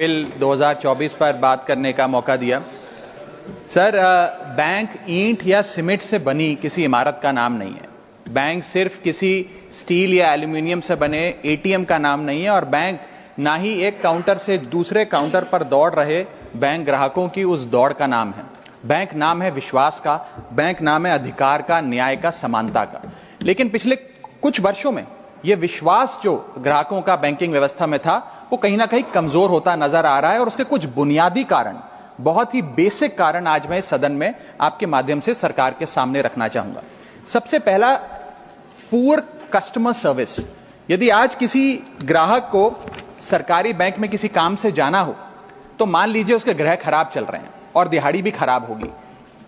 Bill 2024 पर बात करने का मौका दिया। सर, बैंक ईंट या सीमेंट से बनी किसी इमारत का नाम नहीं है। बैंक सिर्फ किसी स्टील या एल्यूमिनियम से बने एटीएम का नाम नहीं है, और बैंक ना ही एक काउंटर से दूसरे काउंटर पर दौड़ रहे बैंक ग्राहकों की उस दौड़ का नाम है। बैंक नाम है विश्वास का, बैंक नाम है अधिकार का, न्याय का, समानता का। लेकिन पिछले कुछ वर्षों में यह विश्वास जो ग्राहकों का बैंकिंग व्यवस्था में था, वो कहीं ना कहीं कमजोर होता नजर आ रहा है, और उसके कुछ बुनियादी कारण, बहुत ही बेसिक कारण आज मैं इस सदन में आपके माध्यम से सरकार के सामने रखना चाहूंगा। सबसे पहला, पुअर कस्टमर सर्विस। यदि आज किसी ग्राहक को सरकारी बैंक में किसी काम से जाना हो, तो मान लीजिए उसके ग्रह खराब चल रहे हैं और दिहाड़ी भी खराब होगी।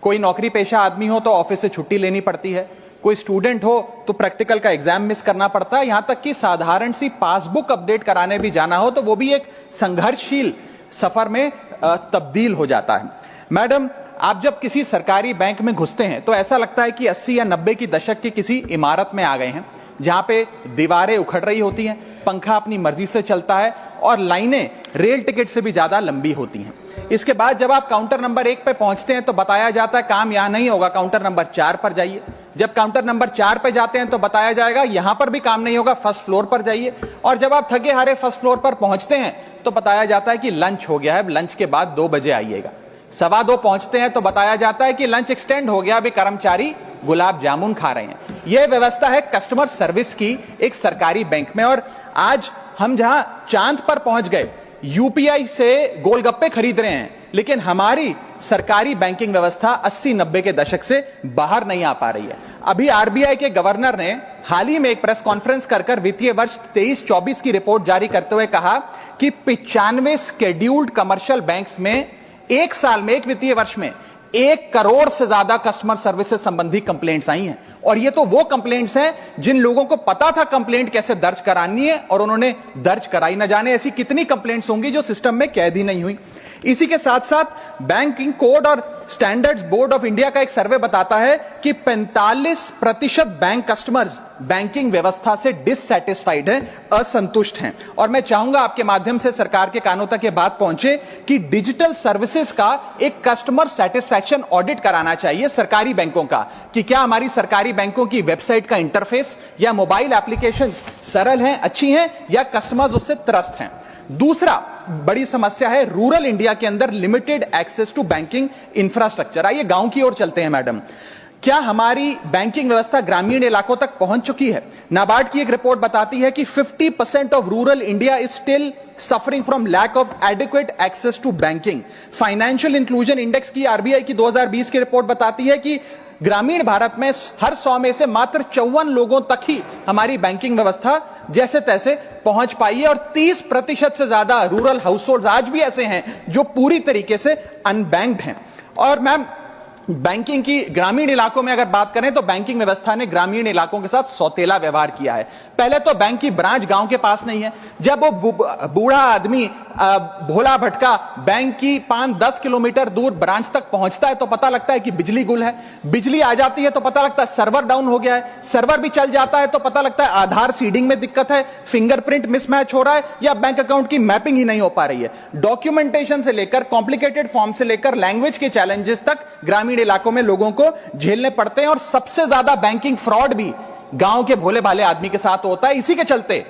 कोई नौकरी पेशा आदमी हो तो ऑफिस से छुट्टी लेनी पड़ती है, कोई स्टूडेंट हो तो प्रैक्टिकल का एग्जाम मिस करना पड़ता है, यहां तक कि साधारण सी पासबुक अपडेट कराने भी जाना हो तो वो भी एक संघर्षशील सफर में तब्दील हो जाता है। मैडम, आप जब किसी सरकारी बैंक में घुसते हैं तो ऐसा लगता है कि 80 या 90 की दशक की किसी इमारत में आ गए हैं, जहां पे दीवारें उखड़ रही होती हैं, पंखा अपनी मर्जी से चलता है और लाइनें रेल टिकट से भी ज्यादा लंबी होती हैं। इसके बाद जब आप काउंटर नंबर 1 पे पहुंचते हैं तो बताया जाता है काम यहां नहीं होगा, काउंटर नंबर 4 पर जाइए। जब काउंटर नंबर 4 पे जाते हैं तो बताया जाएगा यहां पर भी काम नहीं होगा, फर्स्ट फ्लोर पर जाइए। और जब आप थके हारे फर्स्ट फ्लोर पर पहुंचते हैं तो बताया जाता है कि लंच हो गया है, लंच के बाद 2 बजे आइएगा। 2:15 पहुंचते हैं तो बताया जाता है कि लंच एक्सटेंड हो गया, अभी कर्मचारी गुलाब जामुन खा रहे हैं। यह व्यवस्था है कस्टमर सर्विस की एक सरकारी बैंक में। और आज हम जहां चांद पर पहुंच गए, यूपीआई से गोलगप्पे खरीद रहे हैं, लेकिन हमारी सरकारी बैंकिंग व्यवस्था 80-90 के दशक से बाहर नहीं आ पा रही है। अभी आरबीआई के गवर्नर ने हाल ही में एक प्रेस कॉन्फ्रेंस कर वित्तीय वर्ष 23-24 की रिपोर्ट जारी करते हुए कहा कि 95 शेड्यूल्ड कमर्शियल बैंक्स में एक साल में, एक वित्तीय वर्ष में 1 करोड़ से ज्यादा कस्टमर सर्विस से संबंधी कंप्लेंट्स आई हैं। और ये तो वो कंप्लेंट्स हैं जिन लोगों को पता था कंप्लेंट कैसे दर्ज करानी है और उन्होंने दर्ज कराई। न जाने ऐसी कितनी कंप्लेंट्स होंगी जो सिस्टम में कैद ही नहीं हुई। इसी के साथ साथ बैंकिंग कोड और स्टैंडर्ड्स बोर्ड ऑफ इंडिया का एक सर्वे बताता है कि 45% बैंक कस्टमर्स बैंकिंग व्यवस्था से डिससैटिस्फाइड हैं, असंतुष्ट हैं। और मैं चाहूंगा आपके माध्यम से सरकार के कानों तक ये बात पहुंचे कि डिजिटल सर्विसेज का एक कस्टमर सेटिस्फैक्शन ऑडिट कराना चाहिए सरकारी बैंकों का, कि क्या हमारी सरकारी बैंकों की वेबसाइट का इंटरफेस या मोबाइल एप्लीकेशंस सरल हैं, अच्छी हैं, या कस्टमर्स उससे त्रस्त हैं। दूसरा बड़ी समस्या है रूरल इंडिया के अंदर limited access to banking infrastructure. आइए गांव की ओर चलते हैं। मैडम, क्या हमारी बैंकिंग व्यवस्था ग्रामीण इलाकों तक पहुंच चुकी है? नाबार्ड की एक रिपोर्ट बताती है कि 50% of rural India is still suffering from lack of adequate access to banking. Financial inclusion index की आरबीआई की 2020 की रिपोर्ट बताती है कि ग्रामीण भारत में हर 100 में से मात्र 54 लोगों तक ही हमारी बैंकिंग व्यवस्था जैसे तैसे पहुंच पाई है, और 30% से ज्यादा रूरल हाउसहोल्ड आज भी ऐसे हैं जो पूरी तरीके से अनबैंक्ड हैं। और मैम, बैंकिंग की ग्रामीण इलाकों में अगर बात करें तो बैंकिंग व्यवस्था ने ग्रामीण इलाकों के साथ सौतेला व्यवहार किया है। पहले तो बैंक की ब्रांच गांव के पास नहीं है। जब वो बूढ़ा आदमी भोला भटका बैंक की 5-10 किलोमीटर दूर ब्रांच तक पहुंचता है तो पता लगता है कि बिजली गुल है। बिजली आ जाती है तो पता लगता है सर्वर डाउन हो गया है। सर्वर भी चल जाता है तो पता लगता है आधार सीडिंग में दिक्कत है, फिंगरप्रिंट मिसमैच हो रहा है, या बैंक अकाउंट की मैपिंग ही नहीं हो पा रही है। डॉक्यूमेंटेशन से लेकर कॉम्प्लिकेटेड फॉर्म से लेकर लैंग्वेज के चैलेंजेस तक ग्रामीण इलाकों में लोगों को झेलने पड़ते हैं। और सबसे ज्यादा बैंकिंग फ्रॉड भी गांव के भोले भाले आदमी के साथ होता है। इसी के चलते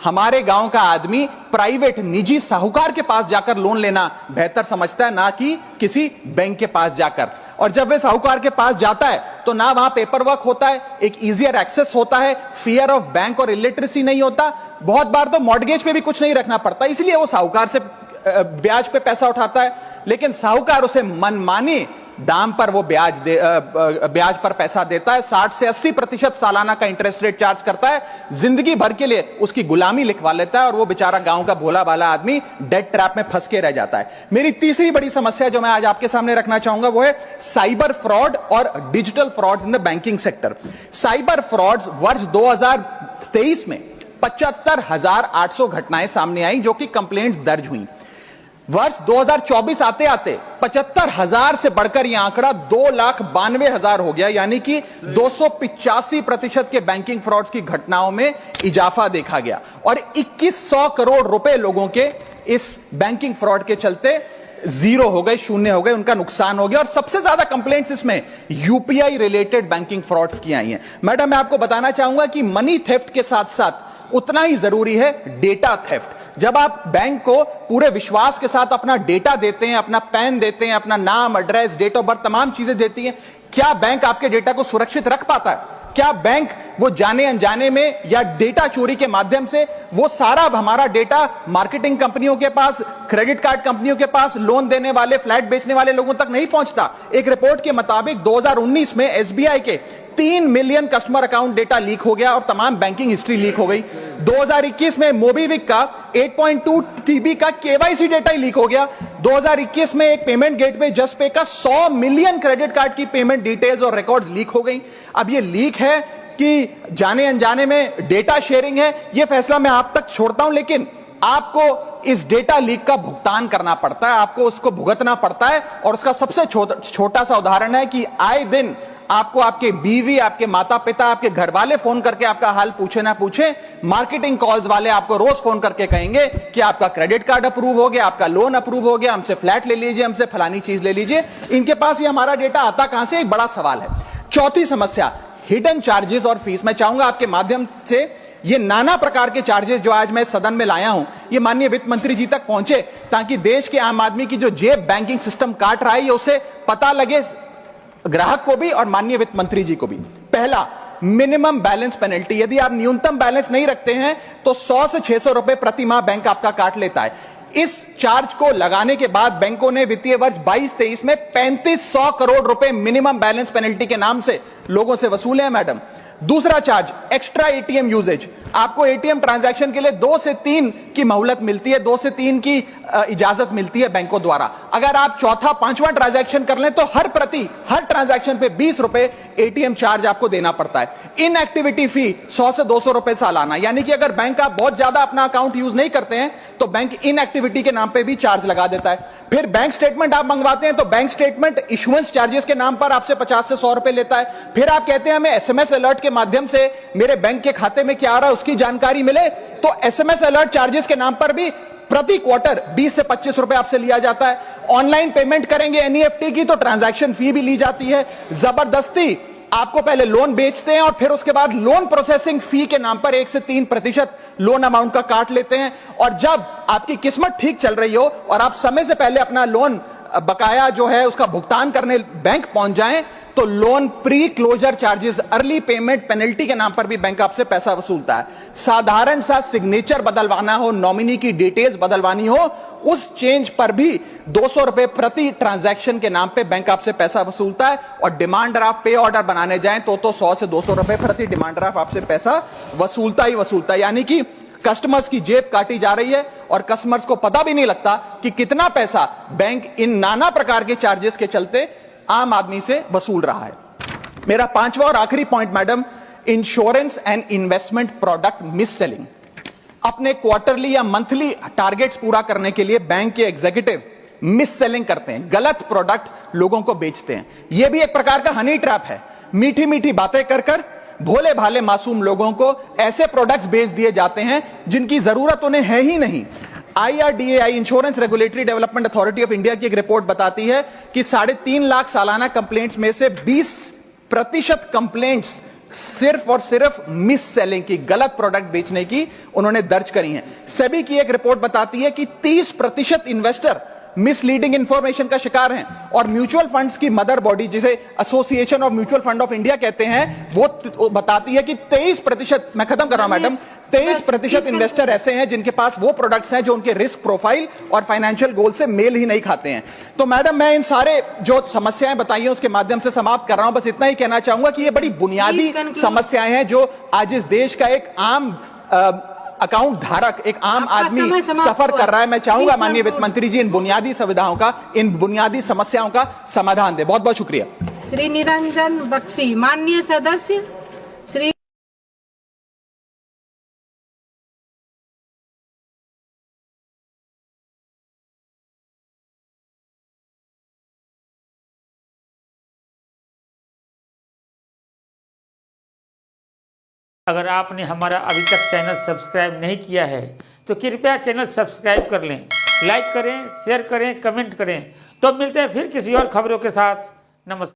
हमारे गांव का आदमी प्राइवेट निजी साहूकार के पास जाकर लोन लेना बेहतर समझता है, ना कि किसी बैंक के पास जाकर। और जब वे साहूकार के पास जाता है तो ना वहां पेपर वर्क होता है, एक इजियर एक्सेस होता है, फियर ऑफ बैंक और इलिटरेसी नहीं होता। बहुत बार तो मॉर्गेज पे भी कुछ नहीं रखना पड़ता, इसलिए वो साहूकार से ब्याज पे पैसा उठाता है, लेकिन साहूकार उसे मनमानी दाम पर वो ब्याज पर पैसा देता है। 60 से 80% सालाना का इंटरेस्ट रेट चार्ज करता है, जिंदगी भर के लिए उसकी गुलामी लिखवा लेता है, और वो बेचारा गांव का भोला भाला आदमी डेट ट्रैप में फंस के रह जाता है। मेरी तीसरी बड़ी समस्या जो मैं आज आपके सामने रखना चाहूंगा वो है साइबर फ्रॉड और digital frauds in the banking sector. Cyber frauds वर्ष 2023 में 75,800 घटनाएं सामने आई जो कि कंप्लेंट्स दर्ज हुई। वर्ष 2024 आते आते 75,000 से बढ़कर यह आंकड़ा 2,92,000 हो गया, यानी कि 285% के बैंकिंग फ्रॉड्स की घटनाओं में इजाफा देखा गया और 2100 करोड़ रुपए लोगों के इस बैंकिंग फ्रॉड के चलते जीरो हो गए, शून्य हो गए, उनका नुकसान हो गया। और सबसे ज्यादा कंप्लेंट्स इसमें यूपीआई रिलेटेड बैंकिंग फ्रॉड्स की आई हैं। मैडम, मैं आपको बताना चाहूंगा कि मनी थेफ्ट के साथ साथ उतना ही जरूरी है डेटा थेफ्ट। जब आप बैंक को पूरे विश्वास के साथ अपना डेटा देते हैं, अपना पैन देते हैं, अपना नाम, एड्रेस, डेट ऑफ बर्थ, तमाम चीजें देती हैं, क्या बैंक आपके डेटा को सुरक्षित रख पाता है? क्या बैंक वो जाने अनजाने में या डेटा चोरी के माध्यम से वो सारा हमारा डेटा मार्केटिंग कंपनियों के पास, क्रेडिट कार्ड कंपनियों के पास, लोन देने वाले, फ्लैट बेचने वाले लोगों तक नहीं पहुंचता? एक रिपोर्ट के मुताबिक 2019 में एसबीआई के 3 million customer account data leak हो गया और तमाम बैंकिंग हिस्ट्री लीक हो गई। 2021 में मोबीविक का 8.2 टीबी का केवाईसी डेटा ही लीक हो गया। 2021 में एक पेमेंट गेटवे जसपे का 100 मिलियन क्रेडिट कार्ड की पेमेंट डिटेल्स और रिकॉर्ड्स लीक हो गई। अब ये लीक है कि जाने अनजाने में डेटा शेयरिंग है, ये फैसला मैं आप तक छोड़ता हूं, लेकिन आपको इस डेटा लीक का भुगतान करना पड़ता है, आपको उसको भुगतना पड़ता है। और उसका सबसे छोटा सा उदाहरण है कि आए दिन आपको आपके बीवी, आपके माता पिता, आपके घर वाले फोन करके आपका हाल पूछे ना पूछे, मार्केटिंग कॉल्स वाले आपको रोज फोन करके कहेंगे कि आपका क्रेडिट कार्ड अप्रूव हो गया, आपका लोन अप्रूव हो गया, हमसे फ्लैट ले लीजिए, हमसे फलानी चीज ले लीजिए। इनके पास ये हमारा डेटा आता कहां से, एक बड़ा सवाल है। चौथी समस्या, हिडन चार्जेस और फीस। मैं चाहूंगा आपके माध्यम से ये नाना प्रकार के चार्जेस जो आज मैं सदन में लाया हूं, ये माननीय वित्त मंत्री जी तक पहुंचे, ताकि देश के आम आदमी की जो जेब बैंकिंग सिस्टम काट रहा है, ये उसे पता लगे, ग्राहक को भी और माननीय वित्त मंत्री जी को भी। पहला, मिनिमम बैलेंस पेनल्टी। यदि आप न्यूनतम बैलेंस नहीं रखते हैं तो 100 से 600 रुपए प्रति माह बैंक आपका काट लेता है। इस चार्ज को लगाने के बाद बैंकों ने वित्तीय वर्ष 22-23 में 3500 करोड़ रुपए मिनिमम बैलेंस पेनल्टी के नाम से लोगों से वसूले हैं मैडम। दूसरा चार्ज, एक्स्ट्रा एटीएम यूजेज। आपको एटीएम ट्रांजैक्शन के लिए 2 से 3 की मोहलत मिलती है, 2 से 3 की इजाजत मिलती है बैंकों द्वारा। अगर आप चौथा पांचवां ट्रांजैक्शन कर लें तो हर ट्रांजैक्शन पे 20 रुपए एटीएम चार्ज आपको देना पड़ता है। इनएक्टिविटी फी 100 से 200 रुपए सालाना, यानी कि अगर बैंक आप बहुत ज्यादा अपना अकाउंट यूज नहीं करते हैं तो बैंक इनएक्टिविटी के नाम पे भी चार्ज लगा देता है। फिर बैंक स्टेटमेंट आप मंगवाते हैं तो बैंक स्टेटमेंट इशुएंस चार्जेस के नाम पर आपसे 50 से 100 रुपए लेता है। फिर आप कहते हैं हमें एसएमएस अलर्ट के माध्यम से मेरे बैंक के खाते में क्या आ रहा है उसकी जानकारी मिले, तो एसएमएस अलर्ट चार्जेस के नाम पर भी प्रति क्वार्टर 20 से 25 रुपए आपसे लिया जाता है। ऑनलाइन पेमेंट करेंगे एनईएफटी की तो ट्रांजैक्शन फी भी ली जाती है। जबरदस्ती आपको पहले लोन बेचते हैं और फिर उसके बाद लोन प्रोसेसिंग फी के नाम पर 1 से 3% लोन अमाउंट का काट लेते हैं। और जब आपकी किस्मत ठीक चल रही हो और आप समय से पहले अपना लोन बकाया जो है उसका भुगतान करने बैंक पहुंच जाएं तो loan pre closure charges, early payment penalty के नाम पर भी बैंक आपसे पैसा वसूलता है। साधारण सा सिग्नेचर बदलवाना हो, नॉमिनी की डिटेल्स बदलवानी हो, उस चेंज पर भी 200 रुपए प्रति ट्रांजैक्शन के नाम पे बैंक आपसे पैसा वसूलता है। और डिमांड ड्राफ्ट पे ऑर्डर बनाने जाएं तो 100 से 200 रुपए प्रति डिमांड ड्राफ्ट आपसे पैसा वसूलता ही वसूलता है। यानी कि कस्टमर्स की जेब काटी जा रही है और कस्टमर्स को पता भी नहीं लगता कि कितना पैसा बैंक इन नाना प्रकार के चार्जेस के चलते आम आदमी से वसूल रहा है। मेरा पांचवा और आखिरी point madam, insurance and investment product miss selling. अपने क्वार्टरली या मंथली टारगेट्स पूरा करने के लिए बैंक के एग्जीक्यूटिव मिस सेलिंग करते हैं, गलत प्रोडक्ट लोगों को बेचते हैं। यह भी एक प्रकार का हनी ट्रैप है। मीठी मीठी बातें कर कर भोले भाले मासूम लोगों को ऐसे प्रोडक्ट्स बेच दिए जाते हैं जिनकी जरूरत उन्हें है ही नहीं। IRDAI, insurance regulatory development authority of India की एक रिपोर्ट बताती है कि 3.5 लाख सालाना कंप्लेंट्स में से 20% कंप्लेंट्स सिर्फ और सिर्फ मिस सेलिंग की, गलत प्रोडक्ट बेचने की उन्होंने दर्ज करी हैं। सेबी की एक रिपोर्ट बताती है कि 30% इन्वेस्टर मिसलीडिंग इंफॉर्मेशन का शिकार हैं। और म्यूचुअल फंड्स की मदर बॉडी, जिसे association of mutual fund of India कहते हैं, वो बताती है कि 23%, मैं खत्म कर रहा हूं मैडम, 23% इन्वेस्टर ऐसे हैं जिनके पास वो प्रोडक्ट्स हैं जो उनके रिस्क प्रोफाइल और फाइनेंशियल गोल से मेल ही नहीं खाते हैं। तो मैडम, मैं इन सारे जो समस्याएं बताई हैं उसके माध्यम से समाप्त कर रहा हूं। बस इतना ही कहना चाहूंगा कि ये बड़ी बुनियादी समस्याएं हैं जो आज इस देश का एक आम अकाउंट धारक, एक आम आदमी सफर कर रहा है। मैं चाहूंगा माननीय वित्त मंत्री जी इन बुनियादी सुविधाओं का, इन बुनियादी समस्याओं का समाधान दे। बहुत बहुत शुक्रिया। श्री निरंजन बख्शी, माननीय सदस्य श्री अगर आपने हमारा अभी तक चैनल सब्सक्राइब नहीं किया है तो कृपया चैनल सब्सक्राइब कर लें, लाइक करें, शेयर करें, कमेंट करें। तो मिलते हैं फिर किसी और खबरों के साथ। नमस्कार।